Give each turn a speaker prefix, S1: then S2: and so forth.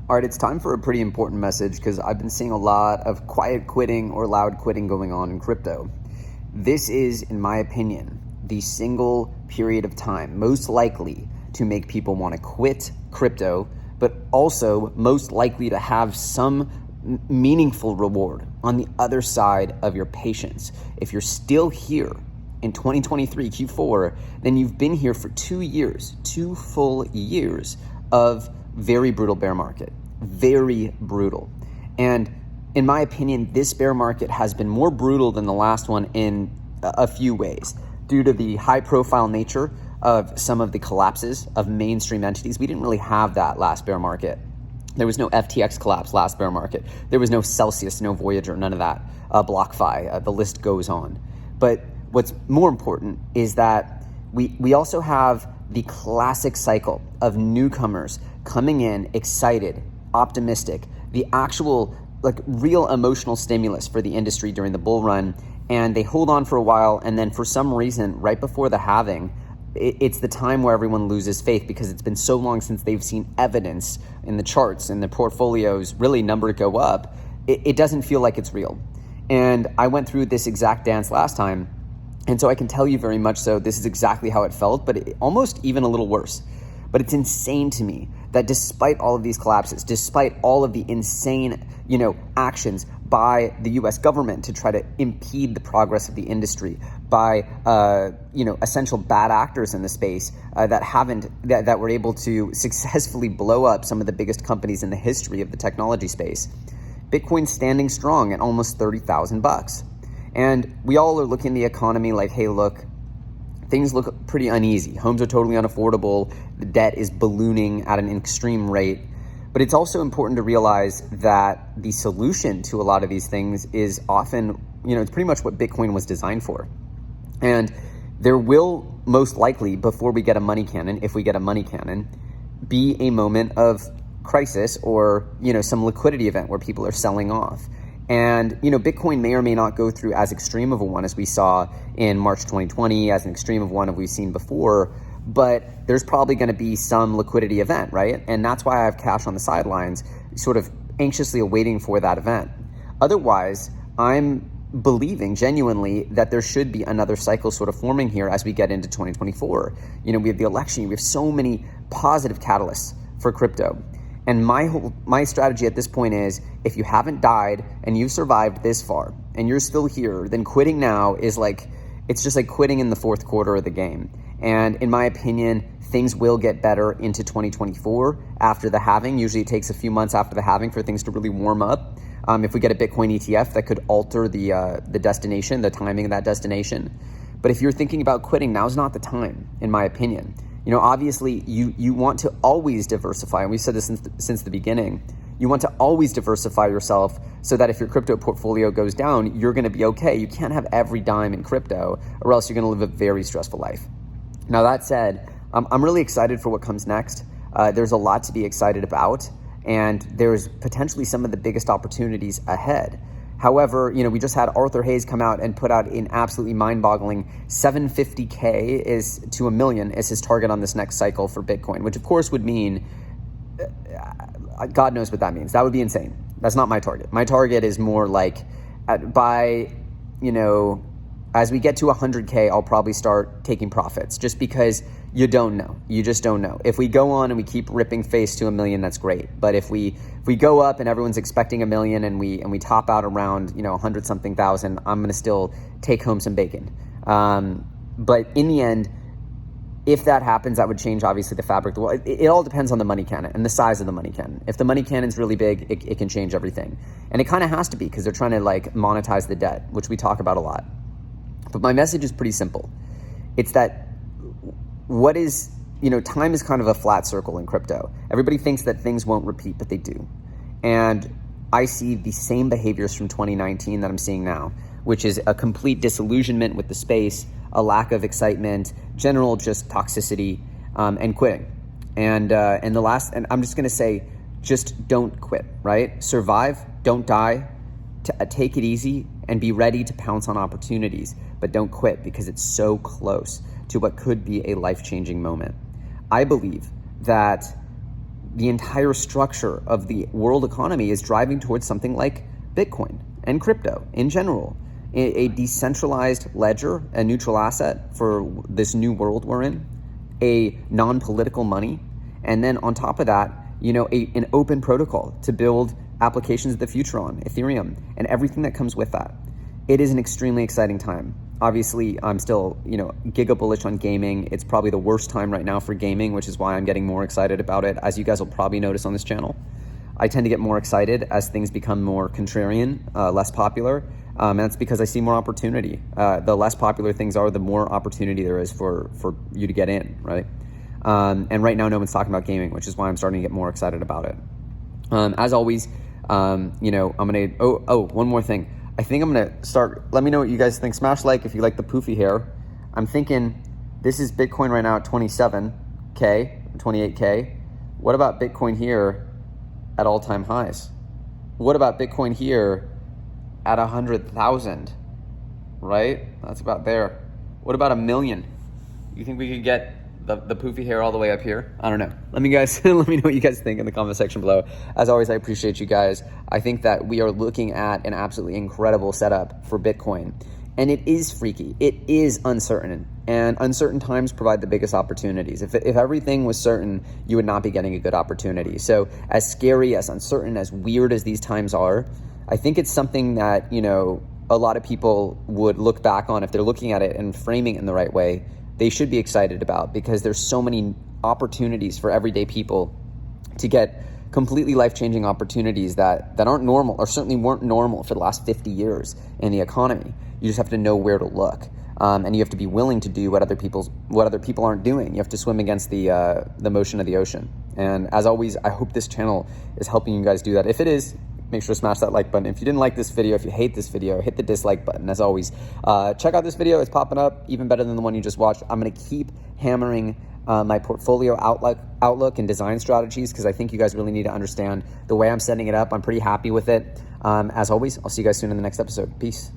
S1: All right, it's time for a pretty important message because I've been seeing a lot of quiet quitting or loud quitting going on in crypto. This is, in my opinion, the single period of time most likely to make people want to quit crypto, but also most likely to have some meaningful reward on the other side of your patience. If you're still here in 2023 Q4, then you've been here for 2 years, 2 full years of very brutal bear market, very brutal. And in my opinion, this bear market has been more brutal than the last one in a few ways due to the high profile nature of some of the collapses of mainstream entities. We didn't really have that last bear market. There was no FTX collapse last bear market. There was no Celsius, no Voyager, none of that, BlockFi, the list goes on. But what's more important is that we also have the classic cycle of newcomers coming in excited, optimistic, the actual real emotional stimulus for the industry during the bull run, and they hold on for a while, and then for some reason right before the halving, it's the time where everyone loses faith because it's been so long since they've seen evidence in the charts and the portfolios really number go up. It doesn't feel like it's real. And I went through this exact dance last time, and so I can tell you very much so this is exactly how it felt, but almost even a little worse. But it's insane to me that despite all of these collapses, despite all of the insane, actions by the U.S. government to try to impede the progress of the industry, by essential bad actors in the space that were able to successfully blow up some of the biggest companies in the history of the technology space, Bitcoin's standing strong at almost $30,000. And we all are looking at the economy like, hey, look, things look pretty uneasy. Homes are totally unaffordable. The debt is ballooning at an extreme rate. But it's also important to realize that the solution to a lot of these things is often, it's pretty much what Bitcoin was designed for. And there will most likely, before we get a money cannon, if we get a money cannon, be a moment of crisis or, some liquidity event where people are selling off. And, Bitcoin may or may not go through as extreme of a one as we saw in March 2020, as an extreme of one as we've seen before, but there's probably going to be some liquidity event, right? And that's why I have cash on the sidelines, sort of anxiously awaiting for that event. Otherwise, I'm believing genuinely that there should be another cycle sort of forming here as we get into 2024. We have the election, we have so many positive catalysts for crypto. And my strategy at this point is, if you haven't died and you've survived this far and you're still here, then quitting now is it's just like quitting in the fourth quarter of the game. And in my opinion, things will get better into 2024 after the halving. Usually it takes a few months after the halving for things to really warm up. If we get a Bitcoin ETF, that could alter the destination, the timing of that destination. But if you're thinking about quitting, now's not the time, in my opinion. Obviously, you want to always diversify, and we've said this since the beginning. You want to always diversify yourself so that if your crypto portfolio goes down, you're going to be okay. You can't have every dime in crypto, or else you're going to live a very stressful life. Now, that said, I'm really excited for what comes next. There's a lot to be excited about, and there's potentially some of the biggest opportunities ahead. However, we just had Arthur Hayes come out and put out an absolutely mind-boggling 750K is to $1 million is his target on this next cycle for Bitcoin, which of course would mean, God knows what that means. That would be insane. That's not my target. My target is more like as we get to 100K, I'll probably start taking profits just because you don't know. You just don't know. If we go on and we keep ripping face to $1 million, that's great. But if we go up and everyone's expecting $1 million and we top out around 100 something thousand, I'm going to still take home some bacon. But in the end, if that happens, that would change obviously the fabric of the world. It all depends on the money cannon and the size of the money cannon. If the money cannon's really big, it can change everything. And it kind of has to be because they're trying to monetize the debt, which we talk about a lot. But my message is pretty simple. It's that time is kind of a flat circle in crypto. Everybody thinks that things won't repeat, but they do. And I see the same behaviors from 2019 that I'm seeing now, which is a complete disillusionment with the space, a lack of excitement, general just toxicity, and quitting. And I'm just going to say, just don't quit, right? Survive, don't die, take it easy, and be ready to pounce on opportunities. But don't quit because it's so close to what could be a life-changing moment. I believe that the entire structure of the world economy is driving towards something like Bitcoin and crypto in general, a decentralized ledger, a neutral asset for this new world we're in, a non-political money, and then on top of that, an open protocol to build applications of the future on, Ethereum, and everything that comes with that. It is an extremely exciting time. Obviously, I'm still, giga bullish on gaming. It's probably the worst time right now for gaming, which is why I'm getting more excited about it, as you guys will probably notice on this channel. I tend to get more excited as things become more contrarian, less popular, and that's because I see more opportunity. The less popular things are, the more opportunity there is for you to get in, right? And right now, no one's talking about gaming, which is why I'm starting to get more excited about it. As always, I'm gonna, one more thing. I think I'm gonna start, let me know what you guys think. Smash like if you like the poofy hair. I'm thinking this is Bitcoin right now at 27K, 28K. What about Bitcoin here at all-time highs? What about Bitcoin here at 100,000, right? That's about there. What about 1 million? You think we could get the poofy hair all the way up here? I don't know. Let me know what you guys think in the comment section below. As always, I appreciate you guys. I think that we are looking at an absolutely incredible setup for Bitcoin. And it is freaky. It is uncertain. And uncertain times provide the biggest opportunities. If everything was certain, you would not be getting a good opportunity. So as scary, as uncertain, as weird as these times are, I think it's something that, a lot of people would look back on if they're looking at it and framing it in the right way. They should be excited about, because there's so many opportunities for everyday people to get completely life-changing opportunities that aren't normal, or certainly weren't normal for the last 50 years in the economy. You just have to know where to look, and you have to be willing to do what other people aren't doing. You have to swim against the motion of the ocean. And as always, I hope this channel is helping you guys do that. If it is, make sure to smash that like button. If you didn't like this video, if you hate this video, hit the dislike button. As always, check out this video. It's popping up even better than the one you just watched. I'm going to keep hammering my portfolio outlook and design strategies, because I think you guys really need to understand the way I'm setting it up. I'm pretty happy with it. As always, I'll see you guys soon in the next episode. Peace.